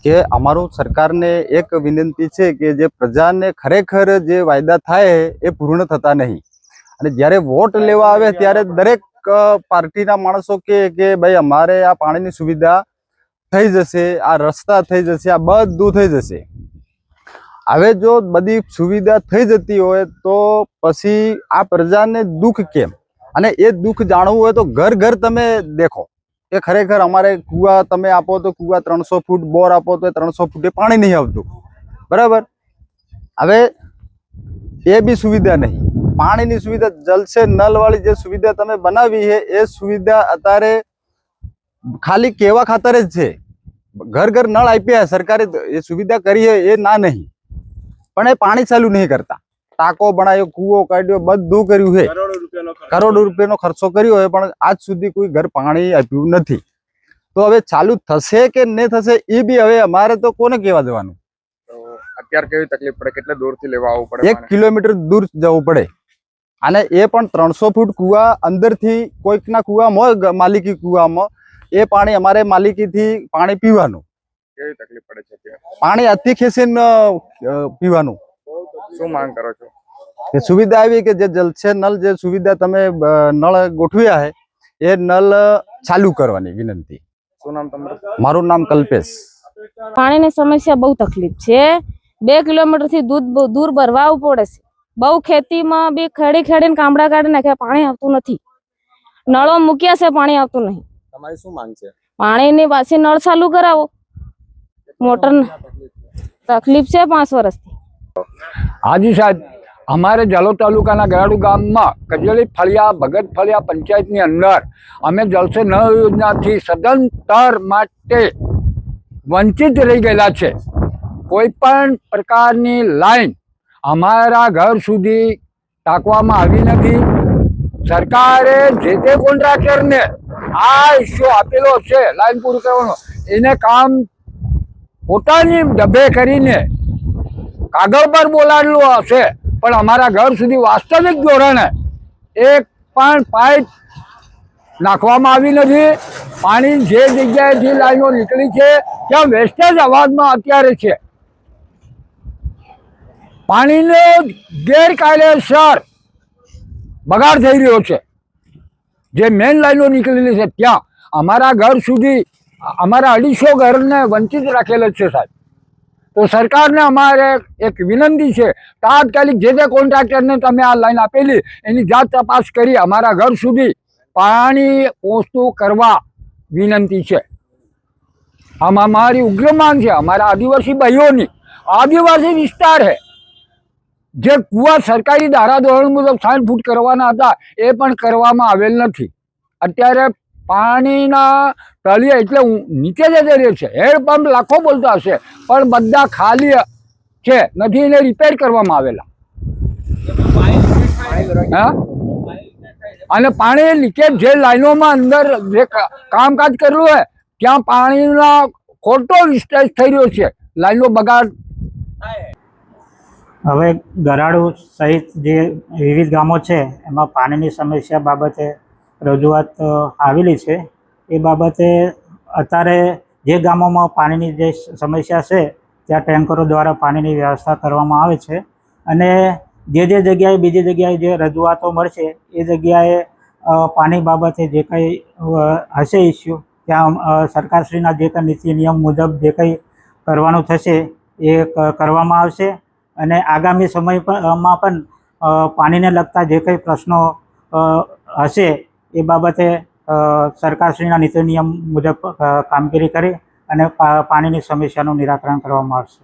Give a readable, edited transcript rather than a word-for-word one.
કે અમારું સરકારને એક વિનંતી છે કે જે પ્રજાને ખરેખર જે વાયદા થાય એ પૂર્ણ થતા નહીં અને જ્યારે વોટ લેવા આવે ત્યારે દરેક પાર્ટીના માણસો કે ભાઈ અમારે આ પાણીની સુવિધા થઈ જશે, આ રસ્તા થઈ જશે, આ બધું થઈ જશે। હવે જો બધી સુવિધા થઈ જતી હોય તો પછી આ પ્રજાને દુઃખ કેમ? અને એ દુઃખ જાણવું હોય તો ઘર ઘર તમે દેખો કે ખરેખર અમારે કુવા તમે આપો તો કુવા 300 ફૂટ, બોર આપો તો 300 ફૂટે પાણી નહીં આવતું, બરાબર। હવે એ બી સુવિધા નહીં, પાણીની સુવિધા જલ સે નલ વાળી જે સુવિધા તમે બનાવી છે એ સુવિધા અત્યારે ખાલી કેવા ખાતર જ છે। ઘર ઘર નળ આપ્યા સરકારે, એ સુવિધા કરી છે એ ના નહીં, પણ એ પાણી ચાલુ નહીં કરતા। ટાંકો બનાવ્યો, કૂવો કાઢ્યો, બધું કર્યું છે, કરોડો રૂપિયાનો ખર્ચો કર્યો હોય પણ આજ સુધી કોઈ ઘર પાણી આપ્યું નથી। તો હવે ચાલુ થશે કે નહીં થશે એ બી હવે અમારે તો કોને કહેવા જવાનું? અત્યારે કેવી તકલીફ પડે? કેટલે દૂરથી લેવા આવવું પડે? 1 કિલોમીટર દૂર જવું પડે અને એ પણ 300 ફૂટ કુવા અંદરથી કોઈકના કુવામાં, માલિકી કુવામાં એ પાણી અમારે માલિકીથી પાણી પીવાનું। કેવી તકલીફ પડે છે? પાણી હાથથી ખેંચીને પીવાનું। શું માંગ કરો છો? એ સુવિધા આવી કે જે જલ સે નલ જે સુવિધા તમે નળ ગોઠવ્યા છે એ નળ ચાલુ કરવાની વિનંતી। શું નામ તમારું? મારું નામ કલ્પેશ। પાણીની સમસ્યા બહુ તકલીફ છે। 2 કિલોમીટર થી દૂર ભરવા આવવું પડે છે। બહુ ખેતીમાં બી ખેડીને કામડા કાઢી નાખ્યા, પાણી આવતું નથી। નળો મૂક્યા છે, પાણી આવતું નહીં। તમારી શું માંગ છે? પાણીની પાછી નળ ચાલુ કરાવો। મોટર તકલીફ છે 5 વર્ષથી। હાજી સાહેબ, અમારે જાલોદ તાલુકાના ગરાડુ ગામમાં કજેલી ફળિયા, ભગત ફળિયા પંચાયતની અંદર અમે જલ સે નલ યોજનાથી સદંતર માટે વંચિત રહી ગયેલા છે। કોઈ પણ પ્રકારની લાઈન અમારા ઘર સુધી ટાંકવામાં આવી નથી। સરકારે જે તે કોન્ટ્રાક્ટરને આ ઇસ્યુ આપેલો છે લાઈન પૂરું કરવાનો, એને કામ પોતાની ડબે કરીને કાગળ પર બોલાવેલું હશે પણ અમારા ઘર સુધી વાસ્તવિક ધોરણે એક પણ પાઇપ નાખવામાં આવી નથી। પાણી જે જગ્યાએથી લાઈનો નીકળી છે ત્યાં વેસ્ટેજ અવાજમાં અત્યારે છે। પાણીનો ગેરકાયદેસર બગાડ થઈ રહ્યો છે। જે મેઇન લાઈનો નીકળેલી છે ત્યાં અમારા ઘર સુધી અમારા 250 ઘરને વંચિત રાખેલ છે સાહેબ। તો સરકારને અમારે એક વિનંતી છે, તાત્કાલિક જે તે કોન્ટ્રાક્ટરને તમે આ લાઈન આપેલી એની જાત તપાસ કરી અમારા ઘર સુધી પાણી પહોંચતું કરવા વિનંતી છે। આમાં અમારી ઉગ્ર માંગ છે અમારા આદિવાસી ભાઈઓની। આદિવાસી વિસ્તાર છે, જે કુવા સરકારી ધારાધોરણ મુજબ 60 ફૂટ કરવાના હતા એ પણ કરવામાં આવેલ નથી। અત્યારે પાણીના તળિયે એટલે નીચે જતો રહ્યો છે। હેન્ડપંપ લાખો બોલતા હશે પણ બધા ખાલી છે, નથી એને રિપેર કરવામાં આવેલા। હા, અને પાણી લીકેજ જે લાઈનોમાં અંદર જે કામકાજ કરેલું હોય ત્યાં પાણીના ખોટો વિસ્ટેજ થઈ રહ્યો છે, લાઈનો બગાડ। હવે ગરાડુ સહિત જે વિવિધ ગામો છે એમાં પાણીની સમસ્યા બાબતે રજૂઆત આવેલી છે। એ બાબતે અત્યારે જે ગામોમાં પાણીની જે સમસ્યા છે ત્યાં ટેન્કરો દ્વારા પાણીની વ્યવસ્થા કરવામાં આવે છે અને જે જગ્યાએ બીજી જગ્યાએ જે રજૂઆતો મળશે એ જગ્યાએ પાણી બાબતે જે કંઈ હશે ઇસ્યુ ત્યાં સરકારશ્રીના જે કંઈ નીતિ નિયમ મુજબ જે કંઈ કરવાનું થશે એ કરવામાં આવશે અને આગામી સમયમાં પણ પાણીને લગતા જે કંઈ પ્રશ્નો હશે એ બાબતે સરકારશ્રીના નીતિ નિયમ મુજબ કામગીરી કરી અને પાણીની સમસ્યાનું નિરાકરણ કરવામાં આવશે।